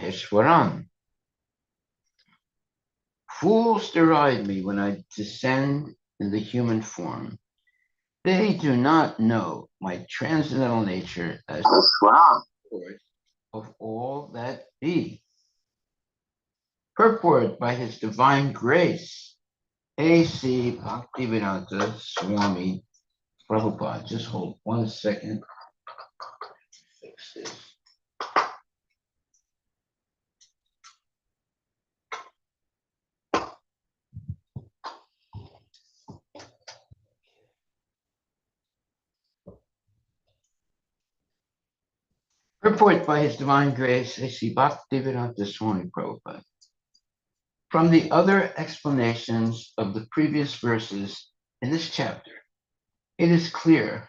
Maheshwaram. Fools deride me when I descend in the human form. They do not know my transcendental nature as the Lord of all that be. Purport by his divine grace, A.C. Bhaktivedanta Swami Prabhupada. Just hold 1 second. Fix this. Purport by his divine grace, A.C. Bhaktivedanta Swami Prabhupada. From the other explanations of the previous verses in this chapter, it is clear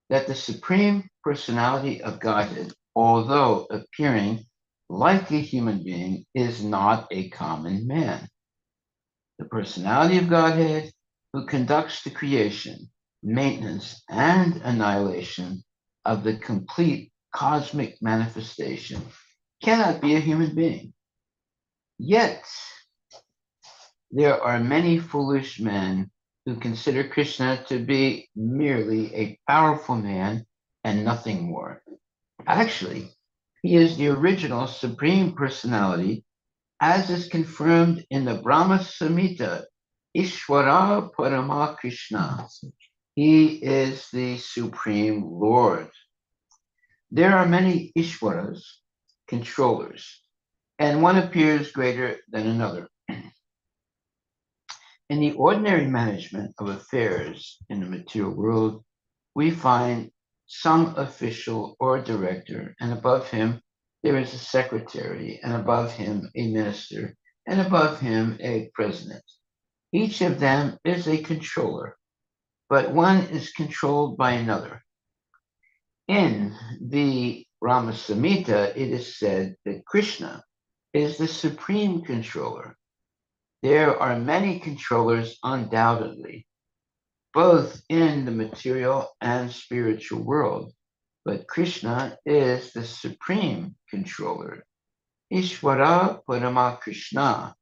that the Supreme Personality of Godhead, although appearing like a human being, is not a common man. The personality of Godhead, who conducts the creation, maintenance, and annihilation of the complete cosmic manifestation, cannot be a human being. Yet, there are many foolish men who consider Krishna to be merely a powerful man and nothing more. Actually, he is the original Supreme Personality, as is confirmed in the Brahma Samhita, Ishvara Parama Krishna. He is the Supreme Lord. There are many Ishwaras, controllers, and one appears greater than another. In the ordinary management of affairs in the material world, we find some official or director, and above him there is a secretary, and above him a minister, and above him a president. Each of them is a controller, but one is controlled by another. In the Rama Samhita, it is said that Krishna is the supreme controller. There are many controllers, undoubtedly, both in the material and spiritual world, but Krishna is the supreme controller, Ishvara Parama Krishna,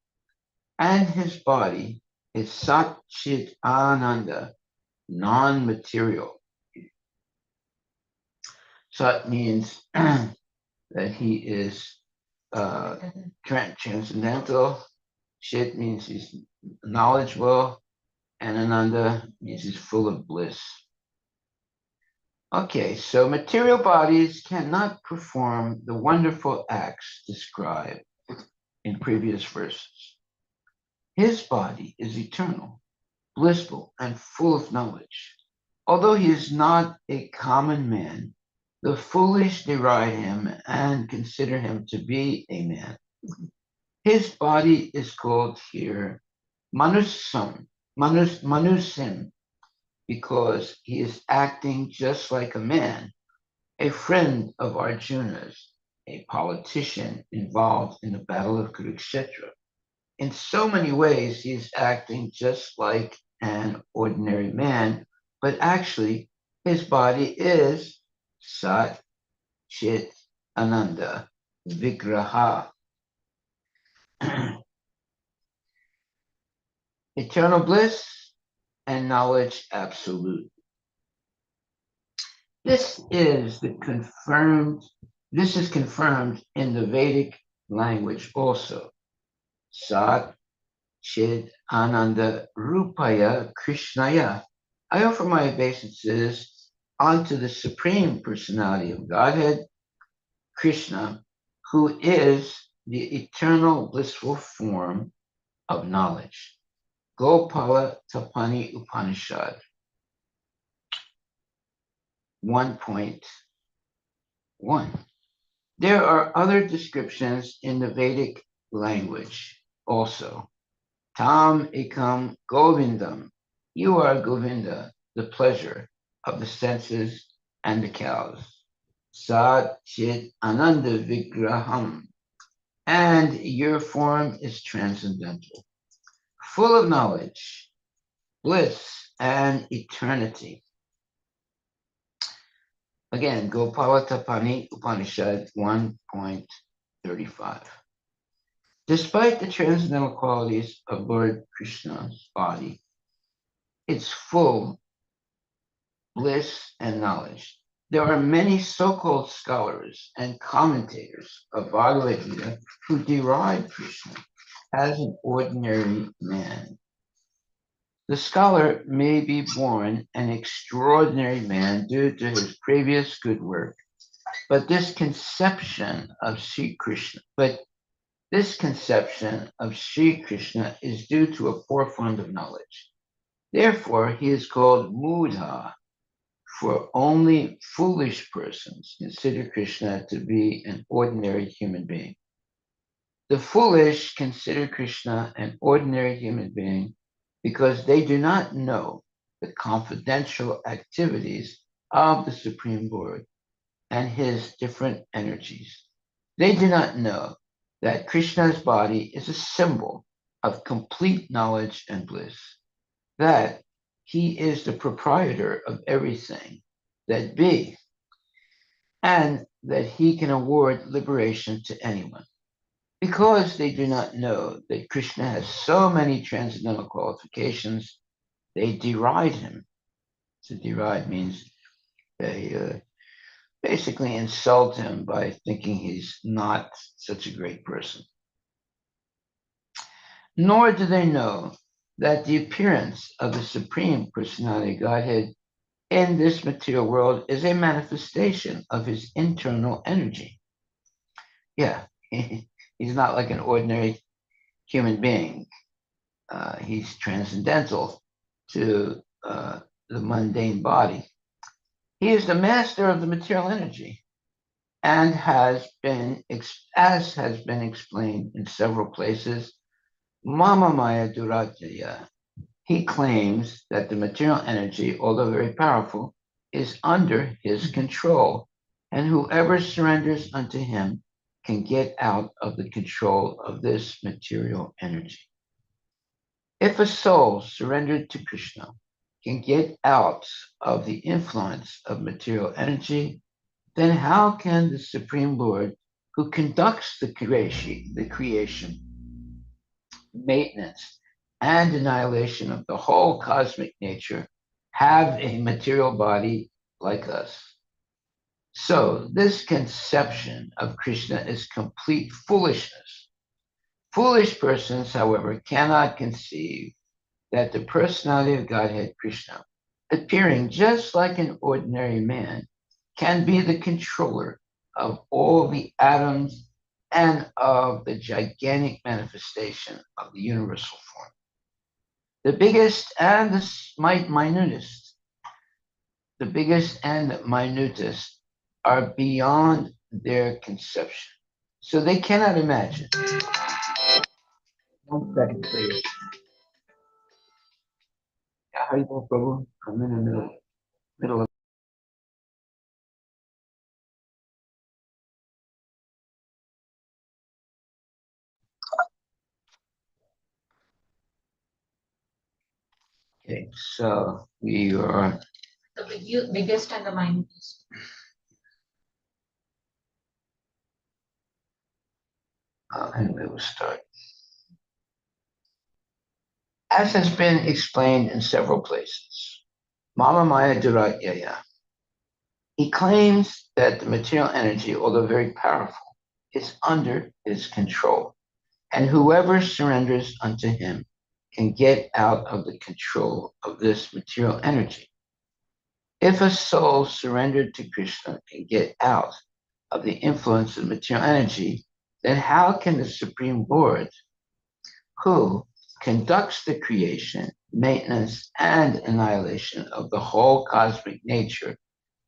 and his body is Sat Chit Ananda, non-material. Sat means that he is transcendental. Chit means he's knowledgeable, and Ananda means he's full of bliss. Okay, so material bodies cannot perform the wonderful acts described in previous verses. His body is eternal, blissful, and full of knowledge. Although he is not a common man, the foolish deride him and consider him to be a man. His body is called here Manusim, because he is acting just like a man, a friend of Arjuna's, a politician involved in the Battle of Kurukshetra. In so many ways, he is acting just like an ordinary man, but actually, his body is Sat Chit Ananda Vigraha. Eternal bliss and knowledge absolute. This is confirmed in the Vedic language also. Sat Chit Ananda Rupaya Krishnaya. I offer my obeisances unto the Supreme Personality of Godhead, Krishna, who is the eternal blissful form of knowledge. Gopala Tapani Upanishad 1.1. There are other descriptions in the Vedic language also. Tam ekam govindam. You are Govinda, the pleasure of the senses and the cows. Sat Chit Ananda Vigraham. And your form is transcendental, full of knowledge, bliss, and eternity. Again, Gopala Tapani Upanishad 1.1. 35. Despite the transcendental qualities of Lord Krishna's body, its full bliss and knowledge, there are many so-called scholars and commentators of Bhagavad Gita who deride Krishna as an ordinary man. The scholar may be born an extraordinary man due to his previous good work, but this conception of Sri Krishna is due to a poor fund of knowledge. Therefore, he is called Mudha, for only foolish persons consider Krishna to be an ordinary human being. The foolish consider Krishna an ordinary human being because they do not know the confidential activities of the Supreme Lord and his different energies. They do not know that Krishna's body is a symbol of complete knowledge and bliss, that he is the proprietor of everything that be, and that he can award liberation to anyone. Because they do not know that Krishna has so many transcendental qualifications, they deride him. To deride means they basically insult him by thinking he's not such a great person. Nor do they know that the appearance of the Supreme Personality of Godhead in this material world is a manifestation of his internal energy. Yeah, he's not like an ordinary human being. He's transcendental to the mundane body. He is the master of the material energy and as has been explained in several places, Mama Maya Duratya. He claims that the material energy, although very powerful, is under his control, and whoever surrenders unto him can get out of the control of this material energy. If a soul surrendered to Krishna can get out of the influence of material energy, then how can the Supreme Lord, who conducts the creation, maintenance, and annihilation of the whole cosmic nature, have a material body like us? So this conception of Krishna is complete foolishness. Foolish persons, however, cannot conceive that the personality of Godhead Krishna, appearing just like an ordinary man, can be the controller of all the atoms and of the gigantic manifestation of the universal form. The biggest and the minutest are beyond their conception. So they cannot imagine. 1 second, please. Haribo Prabhu, I'm in the middle of. Okay, so we are. The biggest and the minutest. Anyway, we'll start. As has been explained in several places, Mama Maya Duratyaya, he claims that the material energy, although very powerful, is under his control, and whoever surrenders unto him can get out of the control of this material energy. If a soul surrendered to Krishna can get out of the influence of material energy, then how can the Supreme Lord, who conducts the creation, maintenance, and annihilation of the whole cosmic nature,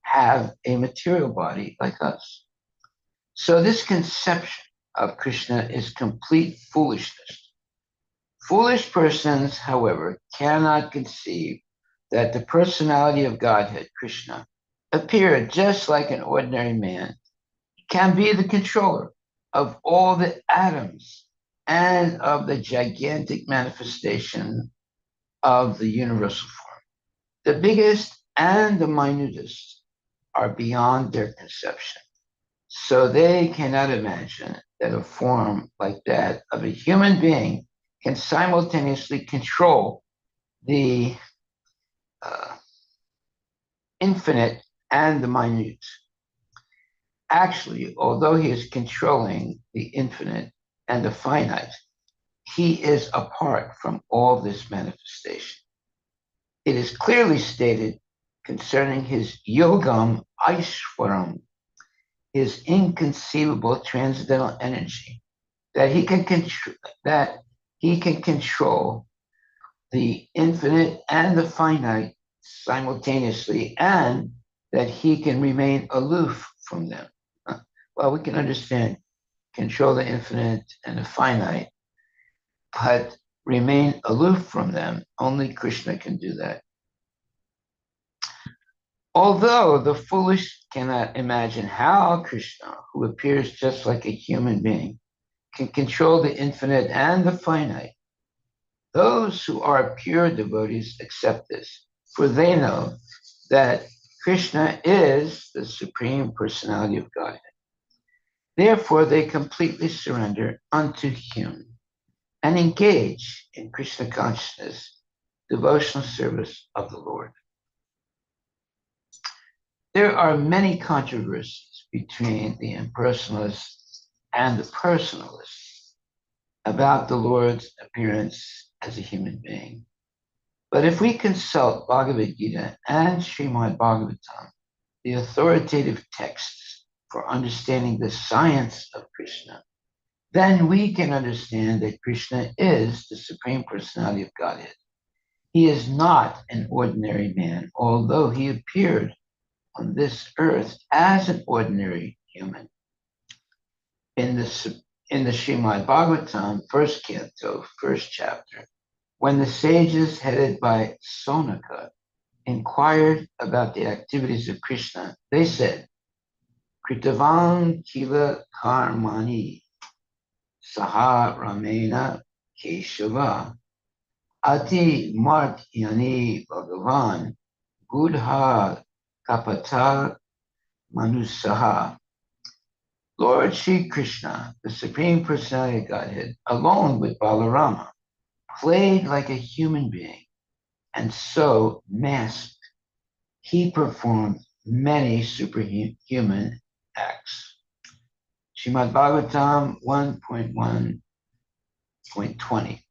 have a material body like us? So this conception of Krishna is complete foolishness. Foolish persons, however, cannot conceive that the personality of Godhead, Krishna, appeared just like an ordinary man, can be the controller of all the atoms and of the gigantic manifestation of the universal form. The biggest and the minutest are beyond their conception. So they cannot imagine that a form like that of a human being can simultaneously control the infinite and the minute. Actually, although he is controlling the infinite and the finite, he is apart from all this manifestation. It is clearly stated concerning his yogam aishwaram, his inconceivable transcendental energy, that he can control the infinite and the finite simultaneously, and that he can remain aloof from them. Well, we can understand control the infinite and the finite, but remain aloof from them. Only Krishna can do that. Although the foolish cannot imagine how Krishna, who appears just like a human being, can control the infinite and the finite, those who are pure devotees accept this, for they know that Krishna is the Supreme Personality of Godhead. Therefore, they completely surrender unto him and engage in Krishna consciousness, devotional service of the Lord. There are many controversies between the impersonalists and the personalists about the Lord's appearance as a human being. But if we consult Bhagavad Gita and Srimad Bhagavatam, the authoritative texts for understanding the science of Krishna, then we can understand that Krishna is the Supreme Personality of Godhead. He is not an ordinary man, although he appeared on this earth as an ordinary human. In the Srimad Bhagavatam, first canto, first chapter, when the sages headed by Sonaka inquired about the activities of Krishna, they said, Kritavan Kila Karmani Saha Ramena Keshava Ati Martyani Bhagavan Gudha Kapata Manusaha. Lord Sri Krishna, the Supreme Personality of Godhead, along with Balarama, played like a human being, and so masked, he performed many superhuman acts. Srimad Bhagavatam 1.1.20.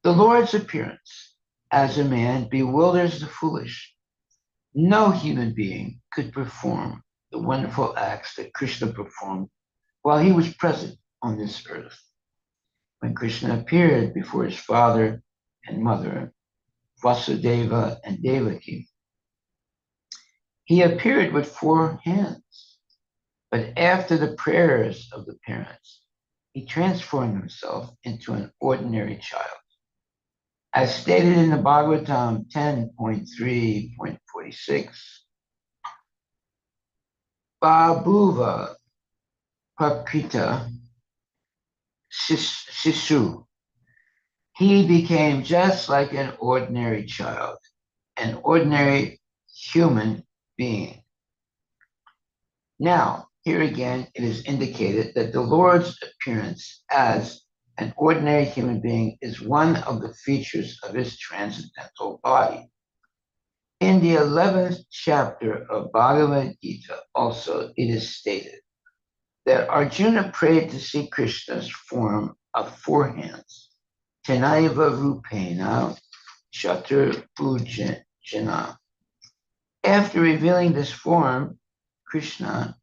The Lord's appearance as a man bewilders the foolish. No human being could perform the wonderful acts that Krishna performed while he was present on this earth. When Krishna appeared before his father and mother, Vasudeva and Devaki, he appeared with 4 hands. But after the prayers of the parents, he transformed himself into an ordinary child. As stated in the Bhagavatam 10.3.46, Babhuva Prakrita Sisu, he became just like an ordinary child, an ordinary human being. Now, here again, it is indicated that the Lord's appearance as an ordinary human being is one of the features of his transcendental body. In the 11th chapter of Bhagavad Gita, also, it is stated that Arjuna prayed to see Krishna's form of 4 hands, Tenaiva Rupena Chaturbhujana. After revealing this form, Krishna,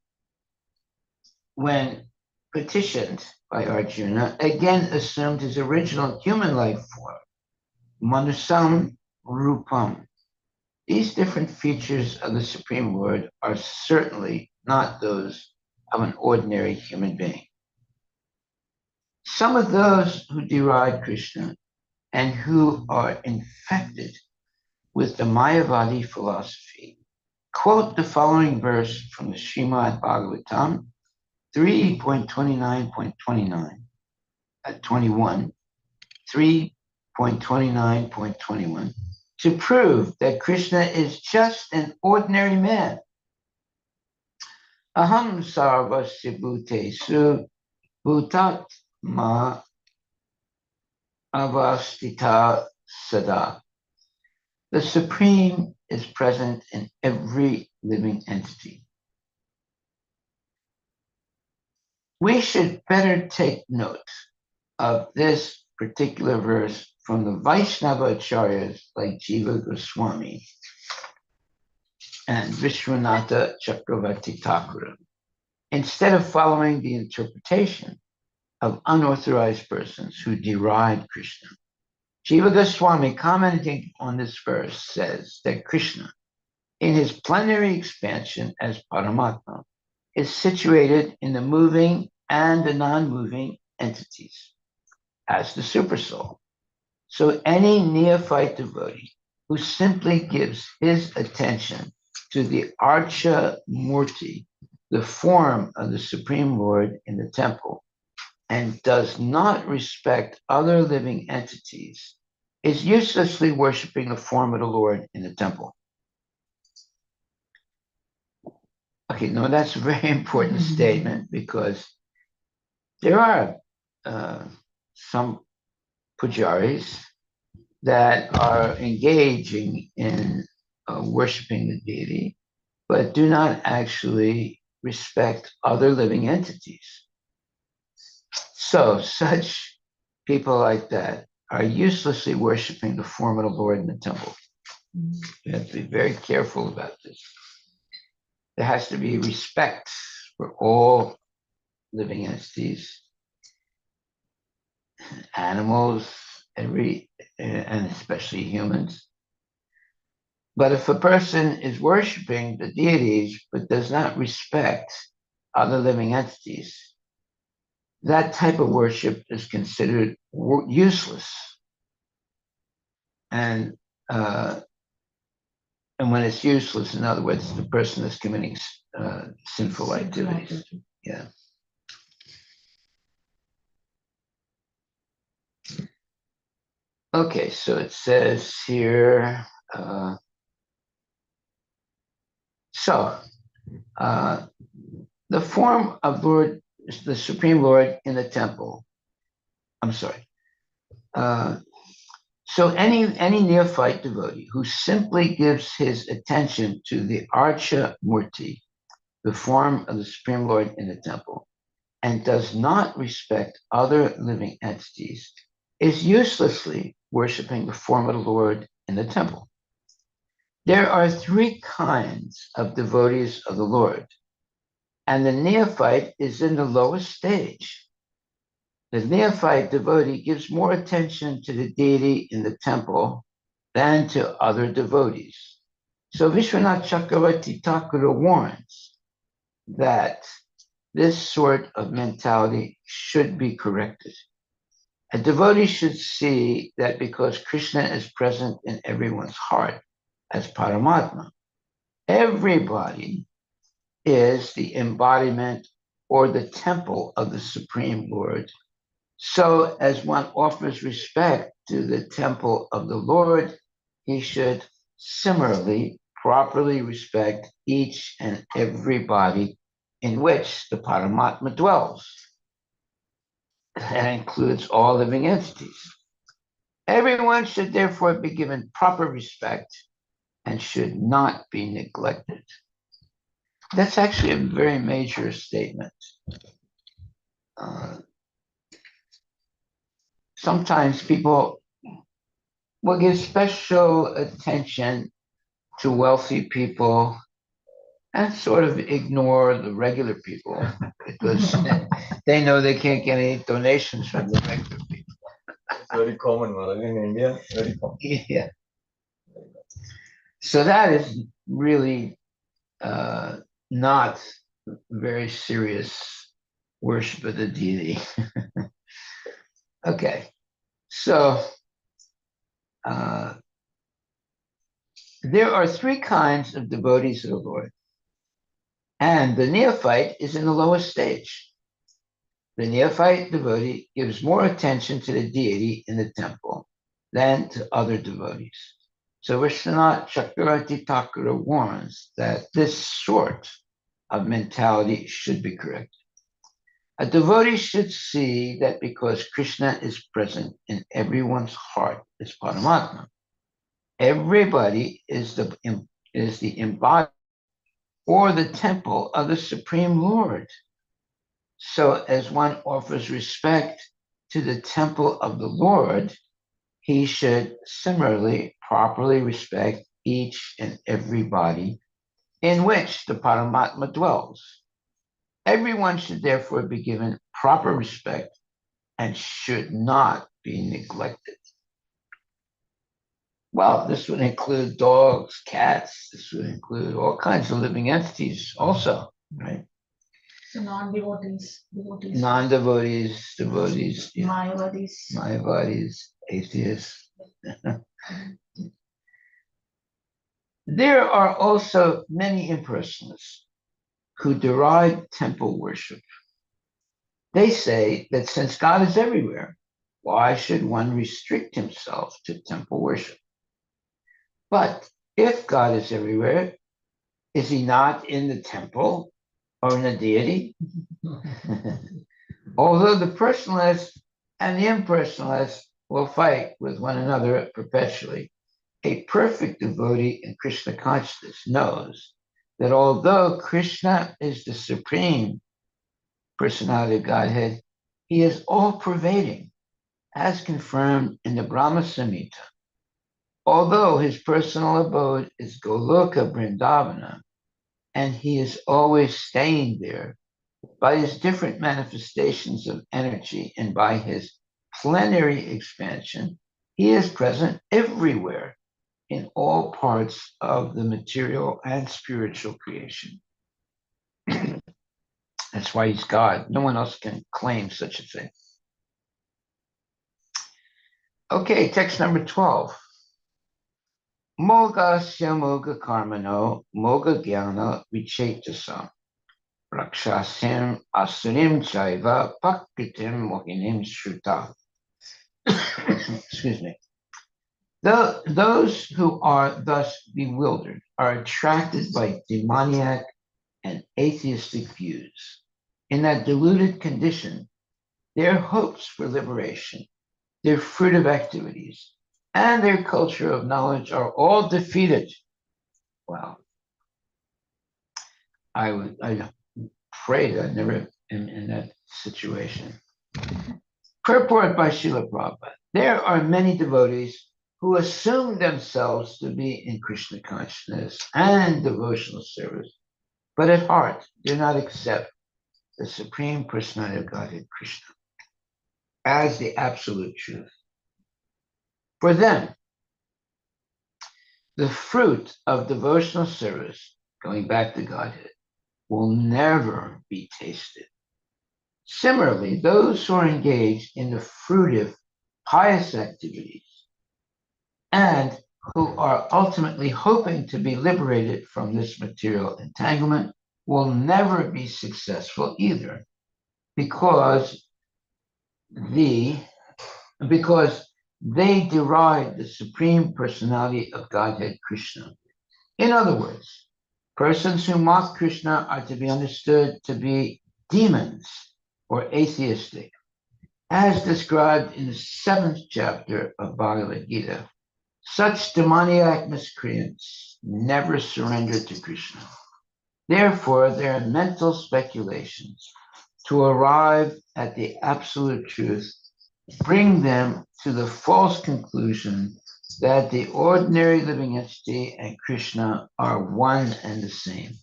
when petitioned by Arjuna, again assumed his original human-like form, Manusam Rupam. These different features of the Supreme Lord are certainly not those of an ordinary human being. Some of those who deride Krishna and who are infected with the Mayavadi philosophy quote the following verse from the Srimad Bhagavatam 3.29.29 at 21, 3.29.21, to prove that Krishna is just an ordinary man. Aham sarvasya bhutesu Bhutat ma avastita sada. The Supreme is present in every living entity. We should better take note of this particular verse from the Vaishnava acharyas like Jiva Goswami and Vishwanatha Chakravarti Thakura, instead of following the interpretation of unauthorized persons who deride Krishna. Jiva Goswami, commenting on this verse, says that Krishna, in his plenary expansion as Paramatma, is situated in the moving and the non-moving entities as the Supersoul. So any neophyte devotee who simply gives his attention to the Archa Murti, the form of the Supreme Lord in the temple, and does not respect other living entities, is uselessly worshiping the form of the Lord in the temple. Okay, no, that's a very important statement, because there are some pujaris that are engaging in worshiping the deity, but do not actually respect other living entities. So such people like that are uselessly worshiping the form of the Lord in the temple. You have to be very careful about this. There has to be respect for all living entities, animals, and especially humans. But if a person is worshiping the deities but does not respect other living entities, that type of worship is considered useless. And when it's useless, in other words, the person is committing sinful activities. Yeah. Okay, so it says here, the form of Lord, the Supreme Lord in the temple. I'm sorry. So any neophyte devotee who simply gives his attention to the Archa Murti, the form of the Supreme Lord in the temple, and does not respect other living entities, is uselessly worshiping the form of the Lord in the temple. There are three kinds of devotees of the Lord, and the neophyte is in the lowest stage. The neophyte devotee gives more attention to the deity in the temple than to other devotees. So Vishwanath Chakravarti Thakura warns that this sort of mentality should be corrected. A devotee should see that because Krishna is present in everyone's heart as Paramatma, everybody is the embodiment or the temple of the Supreme Lord. So as one offers respect to the temple of the Lord, he should similarly properly respect each and every body in which the Paramatma dwells. That includes all living entities. Everyone should therefore be given proper respect and should not be neglected. That's actually a very major statement. Sometimes people will give special attention to wealthy people and sort of ignore the regular people because they know they can't get any donations from the regular people. It's very common, Maharaj, in India. Very common. Yeah. So that is really not very serious worship of the deity. Okay, so there are three kinds of devotees of the Lord, and the neophyte is in the lowest stage. The neophyte devotee gives more attention to the deity in the temple than to other devotees. So Vishwanath Chakravarti Thakura warns that this sort of mentality should be corrected. A devotee should see that because Krishna is present in everyone's heart as Paramatma, everybody is the embodiment or the temple of the Supreme Lord. So as one offers respect to the temple of the Lord, he should similarly properly respect each and every body in which the Paramatma dwells. Everyone should therefore be given proper respect and should not be neglected. Well, this would include dogs, cats, this would include all kinds of living entities also, right? So non-devotees, devotees, Non-devotees, devotees, yeah, Mayavadis. Mayavadis, atheists. There are also many impersonalists who deride temple worship. They say that since God is everywhere, why should one restrict himself to temple worship? But if God is everywhere, is he not in the temple or in the deity? Although the personalist and the impersonalist will fight with one another perpetually, a perfect devotee in Krishna consciousness knows that although Krishna is the supreme personality of Godhead, he is all pervading, as confirmed in the Brahma Samhita. Although his personal abode is Goloka Vrindavana, and he is always staying there, by his different manifestations of energy and by his plenary expansion, he is present everywhere in all parts of the material and spiritual creation. That's why he's God. No one else can claim such a thing. Okay, text number 12. Mogasya moga karmano moga jnana vichetasam rakshasim asurim chaiva pakritim mohinim shruta. Excuse me. Those who are thus bewildered are attracted by demoniac and atheistic views. In that deluded condition, their hopes for liberation, their fruitive activities, and their culture of knowledge are all defeated. Wow. I pray that I never am in that situation. Purport by Srila Prabhupada. There are many devotees who assume themselves to be in Krishna consciousness and devotional service, but at heart do not accept the Supreme Personality of Godhead, Krishna, as the absolute truth. For them, the fruit of devotional service, going back to Godhead, will never be tasted. Similarly, those who are engaged in the fruitive, pious activities and who are ultimately hoping to be liberated from this material entanglement will never be successful either, because because they deride the Supreme Personality of Godhead, Krishna. In other words, persons who mock Krishna are to be understood to be demons or atheistic, as described in the 7th chapter of Bhagavad Gita. Such demoniac miscreants never surrender to Krishna. Therefore, their mental speculations to arrive at the absolute truth bring them to the false conclusion that the ordinary living entity and Krishna are one and the same.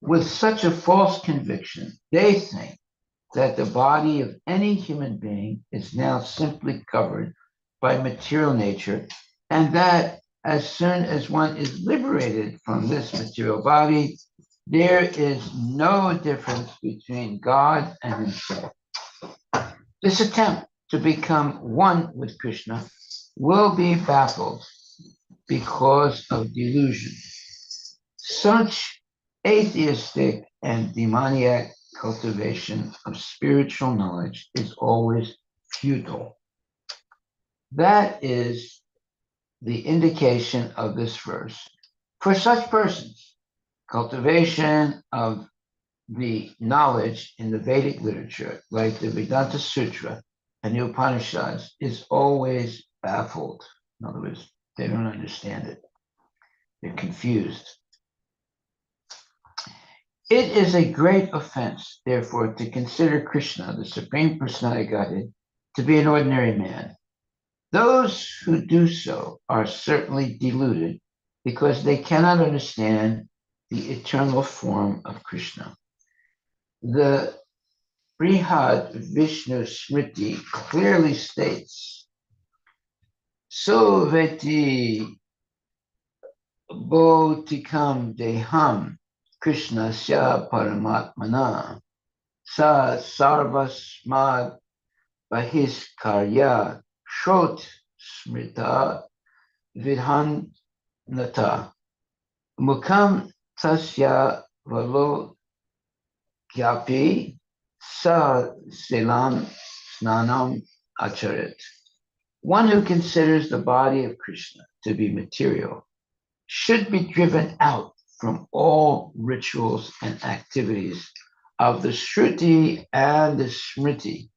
With such a false conviction, they think that the body of any human being is now simply covered by material nature, and that as soon as one is liberated from this material body, there is no difference between God and himself. This attempt to become one with Krishna will be baffled because of delusion. Such atheistic and demoniac cultivation of spiritual knowledge is always futile. That is the indication of this verse. For such persons, cultivation of the knowledge in the Vedic literature, like the Vedanta Sutra and the Upanishads, is always baffled. In other words, they don't understand it. They're confused. It is a great offense, therefore, to consider Krishna, the Supreme Personality of Godhead, to be an ordinary man. Those who do so are certainly deluded because they cannot understand the eternal form of Krishna. The Brihad Vishnu Smriti clearly states, Soveti Bhotikam Deham Krishnasya Paramatmana Sa Sarvasmad Bahiskarya Shrot Smrita Vidhanata Mukam Tasya Valo Kyapi Sa Selam Snanam Acharit. One who considers the body of Krishna to be material should be driven out from all rituals and activities of the Shruti and the Smriti.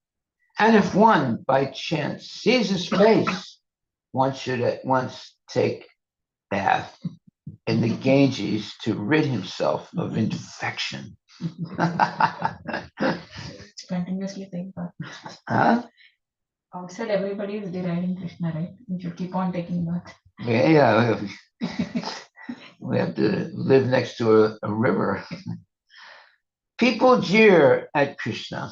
And if one by chance sees his face, one should at once take bath in the Ganges to rid himself of infection. Continuously take bath. Huh? Outside, everybody is deriding Krishna, right? You should keep on taking bath. Yeah, we have to live next to a river. People jeer at Krishna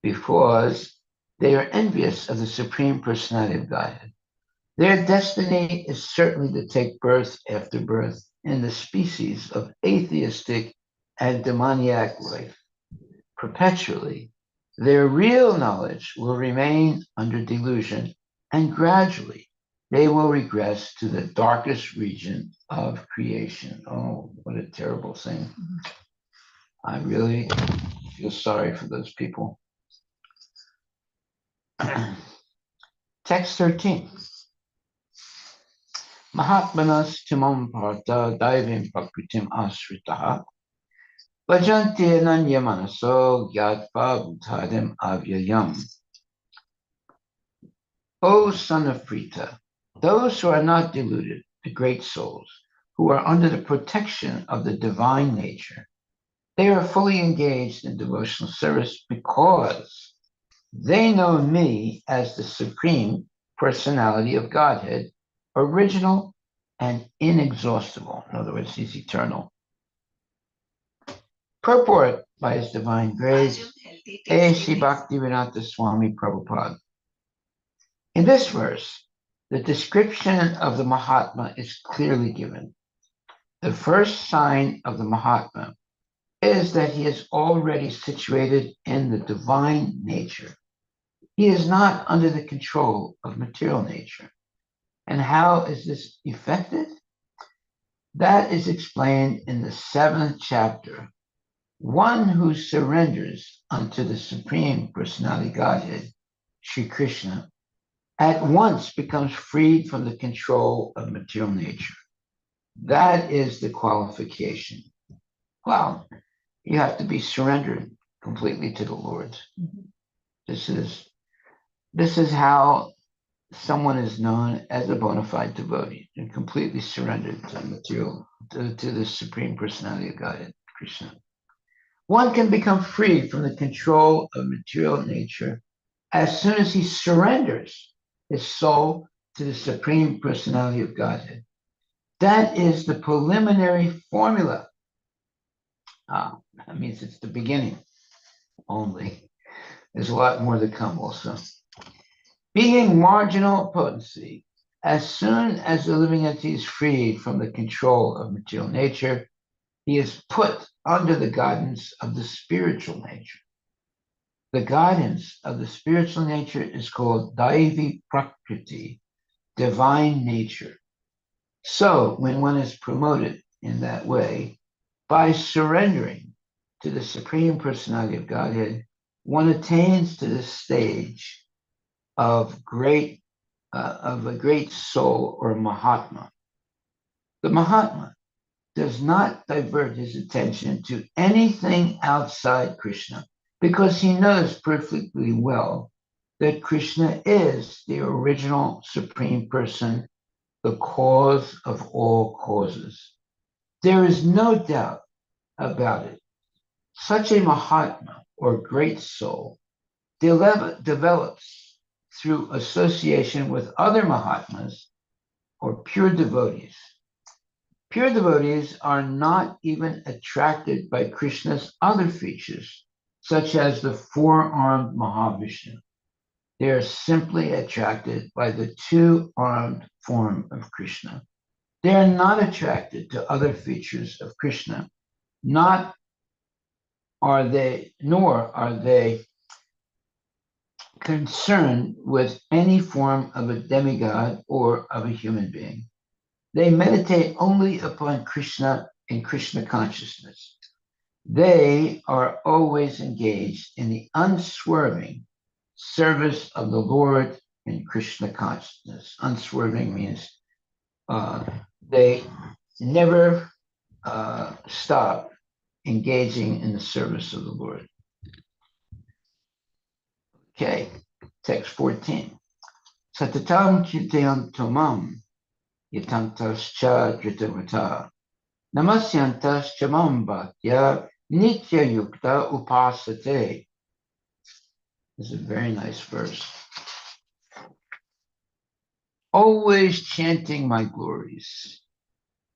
because they are envious of the Supreme Personality of Godhead. Their destiny is certainly to take birth after birth in the species of atheistic and demoniac life. Perpetually, their real knowledge will remain under delusion, and gradually they will regress to the darkest region of creation. Oh, what a terrible thing. I really feel sorry for those people. Text 13. Mahatmanas timam partha daivim prakritim asritaha bhajanti ananya manaso gyatva bhutadim avyayam. O son of Pritha, those who are not deluded, the great souls, who are under the protection of the divine nature, they are fully engaged in devotional service because they know me as the Supreme Personality of Godhead, original and inexhaustible. In other words, he's eternal. Purport by His Divine Grace, A.C. Bhaktivedanta Swami Prabhupada. In this verse, the description of the Mahatma is clearly given. The first sign of the Mahatma is that he is already situated in the divine nature. He is not under the control of material nature. And how is this effected? That is explained in the 7th chapter. One who surrenders unto the Supreme Personality Godhead, Sri Krishna, at once becomes freed from the control of material nature. That is the qualification. Well, you have to be surrendered completely to the Lord. This is how someone is known as a bona fide devotee and completely surrendered to material, to the Supreme Personality of Godhead, Krishna. One can become free from the control of material nature as soon as he surrenders his soul to the Supreme Personality of Godhead. That is the preliminary formula. That means it's the beginning only. There's a lot more to come also. Being marginal potency, as soon as the living entity is freed from the control of material nature, he is put under the guidance of the spiritual nature. The guidance of the spiritual nature is called Daivi Prakriti, divine nature. So when one is promoted in that way, by surrendering to the Supreme Personality of Godhead, one attains to the stage of a great soul or Mahatma. The Mahatma does not divert his attention to anything outside Krishna because he knows perfectly well that Krishna is the original Supreme Person, the cause of all causes. There is no doubt about it. Such a Mahatma or great soul develops through association with other Mahatmas or pure devotees. Pure devotees are not even attracted by Krishna's other features, such as the four-armed Mahavishnu. They are simply attracted by the two-armed form of Krishna. They are not attracted to other features of Krishna, nor are they concerned with any form of a demigod or of a human being. They meditate only upon Krishna and Krishna consciousness. They are always engaged in the unswerving service of the Lord in Krishna consciousness. Unswerving means they never stop engaging in the service of the Lord. Okay, text 14. Satatam kirtayan tomam yatantascha dritavata namasyantas chamam bhaktya nitya yukta upasate. This is a very nice verse. Always chanting my glories,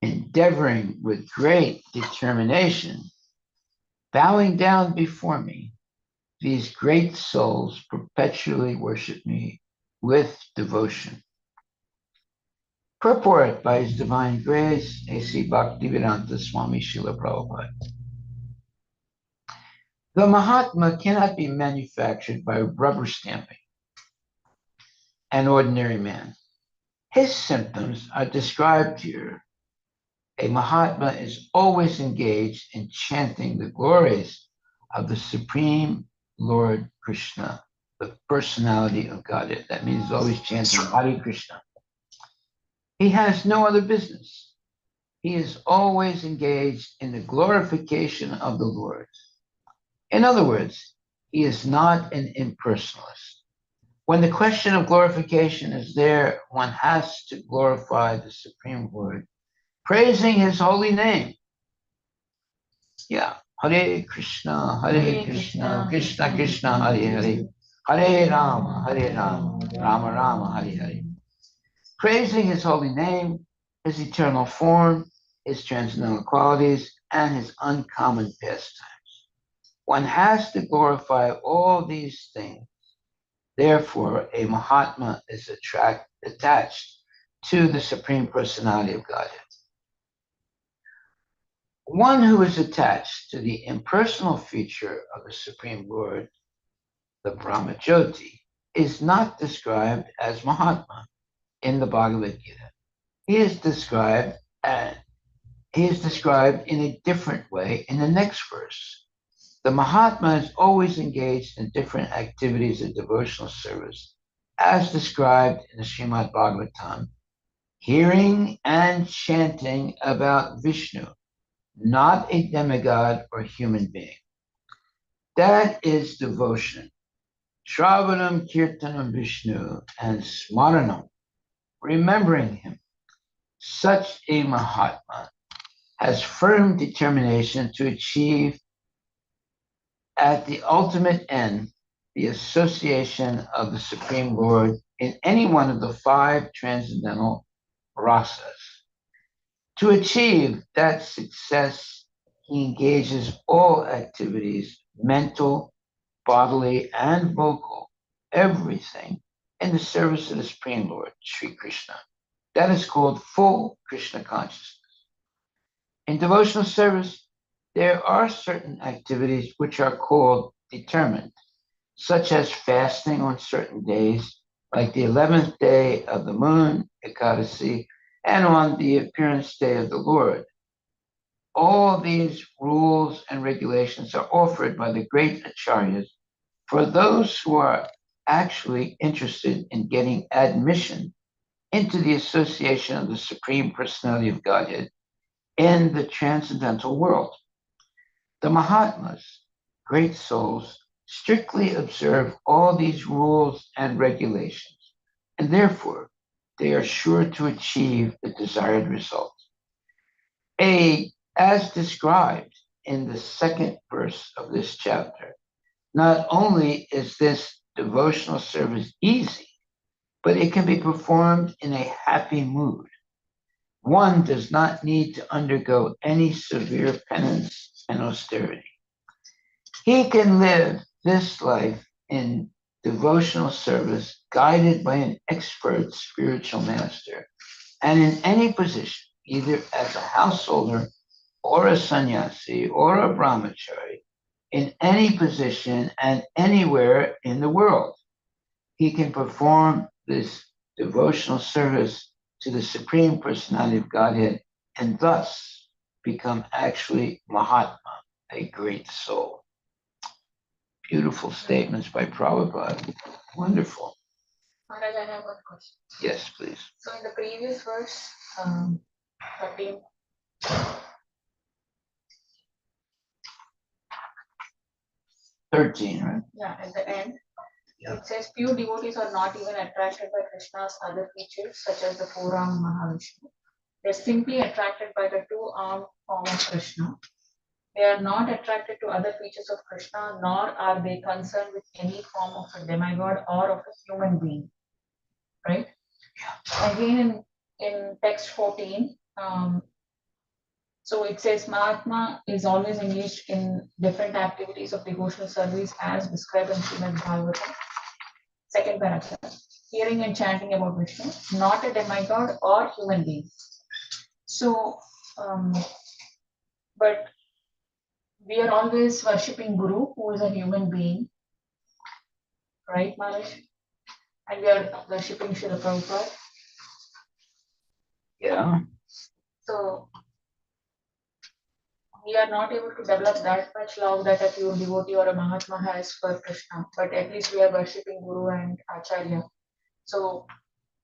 endeavoring with great determination, bowing down before me, these great souls perpetually worship me with devotion. Purport by His Divine Grace, A.C. Bhaktivedanta Swami Srila Prabhupada. The Mahatma cannot be manufactured by rubber stamping an ordinary man. His symptoms are described here. A Mahatma is always engaged in chanting the glories of the Supreme Lord Krishna, the personality of Godhead. That means he's always chanting Hare Krishna. He has no other business. He is always engaged in the glorification of the Lord. In other words, he is not an impersonalist. When the question of glorification is there, one has to glorify the Supreme Lord, praising his holy name. Yeah. Hare Krishna, Krishna, Krishna, Hare Hare, Hare Rama, Rama Rama, Hare Hare. Praising his holy name, his eternal form, his transcendental qualities, and his uncommon pastimes. One has to glorify all these things. Therefore, a Mahatma is attached to the Supreme Personality of Godhead. One who is attached to the impersonal feature of the Supreme Lord, the Brahmajyoti, is not described as Mahatma in the Bhagavad Gita. He is described in a different way in the next verse. The Mahatma is always engaged in different activities of devotional service, as described in the Srimad Bhagavatam, hearing and chanting about Vishnu, not a demigod or human being. That is devotion. Shravanam Kirtanam Vishnu and Smaranam, remembering him. Such a Mahatma has firm determination to achieve at the ultimate end the association of the Supreme Lord in any one of the five transcendental rasas. To achieve that success, he engages all activities, mental, bodily, and vocal, everything in the service of the Supreme Lord, Sri Krishna. That is called full Krishna consciousness. In devotional service, there are certain activities which are called determined, such as fasting on certain days, like the 11th day of the moon, Ekadasi, and on the appearance day of the Lord. All these rules and regulations are offered by the great acharyas for those who are actually interested in getting admission into the association of the Supreme Personality of Godhead in the transcendental world. The Mahatmas, great souls, strictly observe all these rules and regulations, and therefore they are sure to achieve the desired result. As described in the second verse of this chapter, not only is this devotional service easy, but it can be performed in a happy mood. One does not need to undergo any severe penance and austerity. He can live this life in devotional service, guided by an expert spiritual master, and in any position, either as a householder or a sannyasi or a brahmachari, in any position and anywhere in the world. He can perform this devotional service to the Supreme Personality of Godhead and thus become actually Mahatma, a great soul. Beautiful statements by Prabhupada. Wonderful. Maharaj, I have one question. Yes, please. So in the previous verse, 13, 13, right? yeah, at the end, Yeah. it says pure devotees are not even attracted by Krishna's other features, such as the four-armed Mahavishnu. They're simply attracted by the two-armed form of Krishna. They are not attracted to other features of Krishna, nor are they concerned with any form of a demigod or of a human being. Right? Again, in text 14, so it says Mahatma is always engaged in different activities of devotional service as described in Srimad Bhagavatam. Second paragraph, hearing and chanting about Vishnu, not a demigod or human being. So, but we are always worshipping Guru, who is a human being, right, Maharaj? And we are worshipping Srila Prabhupada. Yeah. So, we are not able to develop that much love that a pure devotee or a Mahatma has for Krishna, but at least we are worshipping Guru and Acharya. So,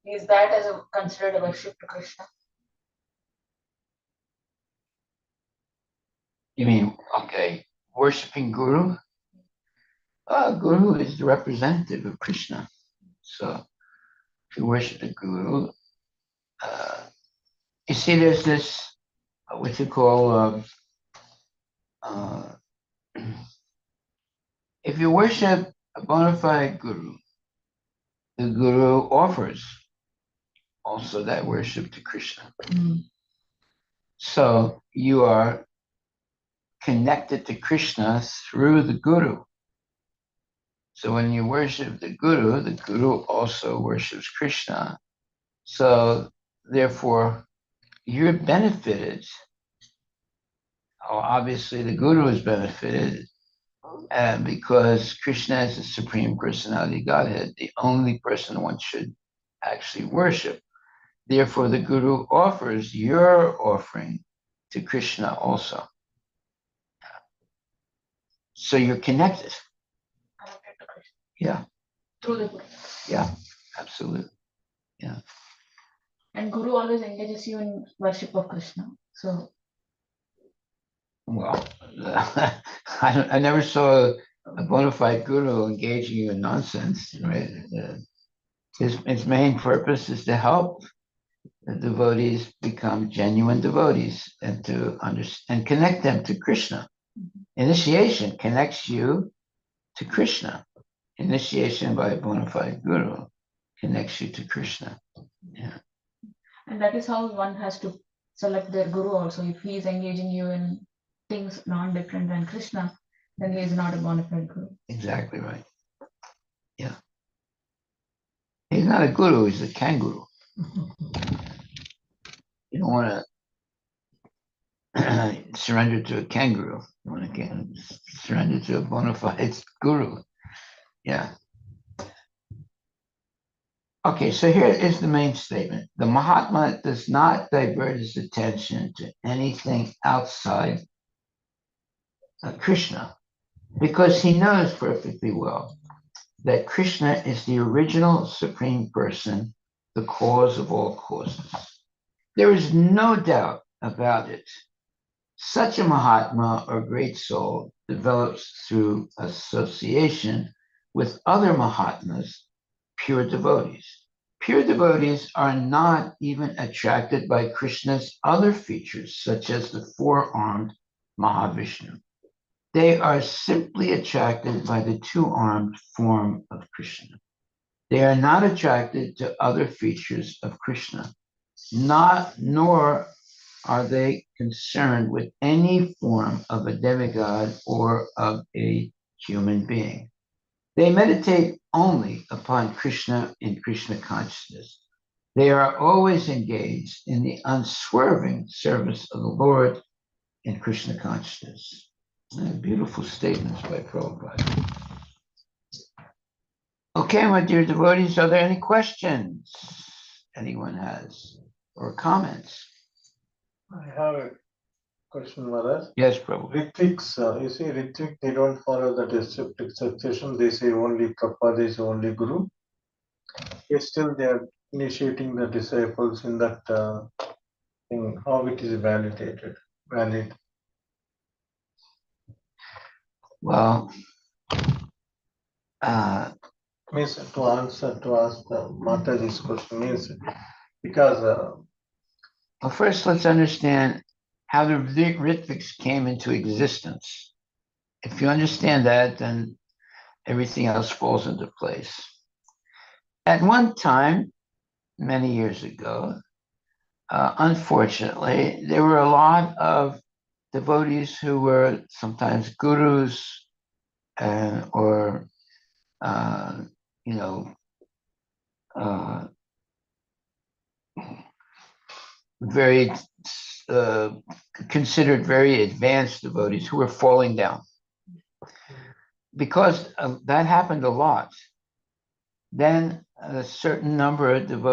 is that as a considered a worship to Krishna? You mean, okay, worshiping Guru? Guru is the representative of Krishna. So if you worship the Guru, you see there's this, what you call, if you worship a bona fide Guru, the Guru offers also that worship to Krishna. So you are connected to Krishna through the Guru. So when you worship the Guru also worships Krishna. So therefore, you're benefited. Oh, obviously, the Guru is benefited because Krishna is the Supreme Personality of Godhead, the only person one should actually worship. Therefore, the Guru offers your offering to Krishna also. So you're connected. Connected to Krishna. Yeah. Through the Guru. Yeah, absolutely. Yeah. And Guru always engages you in worship of Krishna. So, well, I never saw a bona fide Guru engaging you in nonsense, right? His main purpose is to help the devotees become genuine devotees and to understand and connect them to Krishna. Initiation connects you to Krishna. Initiation by a bona fide Guru connects you to Krishna. Yeah. and that is how one has to select their Guru also. If he is engaging you in things non-different than Krishna, then he is not a bona fide Guru. Exactly right. Yeah. He's not a guru, he's a kangaroo. You don't want to surrender to a kangaroo. You want to surrender to a bona fide guru. Yeah. Okay, so here is the main statement. The Mahatma does not divert his attention to anything outside Krishna because he knows perfectly well that Krishna is the original Supreme Person, the cause of all causes. There is no doubt about it. Such a Mahatma or great soul develops through association with other Mahatmas, pure devotees. Pure devotees are not even attracted by Krishna's other features, such as the four-armed Mahavishnu. They are simply attracted by the two-armed form of Krishna. They are not attracted to other features of Krishna, nor are they concerned with any form of a demigod or of a human being. They meditate only upon Krishna in Krishna consciousness. They are always engaged in the unswerving service of the Lord in Krishna consciousness. Beautiful statements by Prabhupada. Okay, my dear devotees, are there any questions anyone has or comments? I have a question, Maharaj. Yes, Prabhupada. Ritviks, you see, Ritvik, they don't follow the district succession. They say only Prabhupada is only Guru. Yet still they are initiating the disciples in that thing. How it is validated? Valid. Well, Means to ask the Mataji's question means because well, first let's understand how the Ritviks came into existence. If you understand that, then everything else falls into place. At one time, many years ago, unfortunately, there were a lot of devotees who were sometimes gurus or, you know, very considered very advanced devotees who were falling down. Because that happened a lot, then a certain number of devotees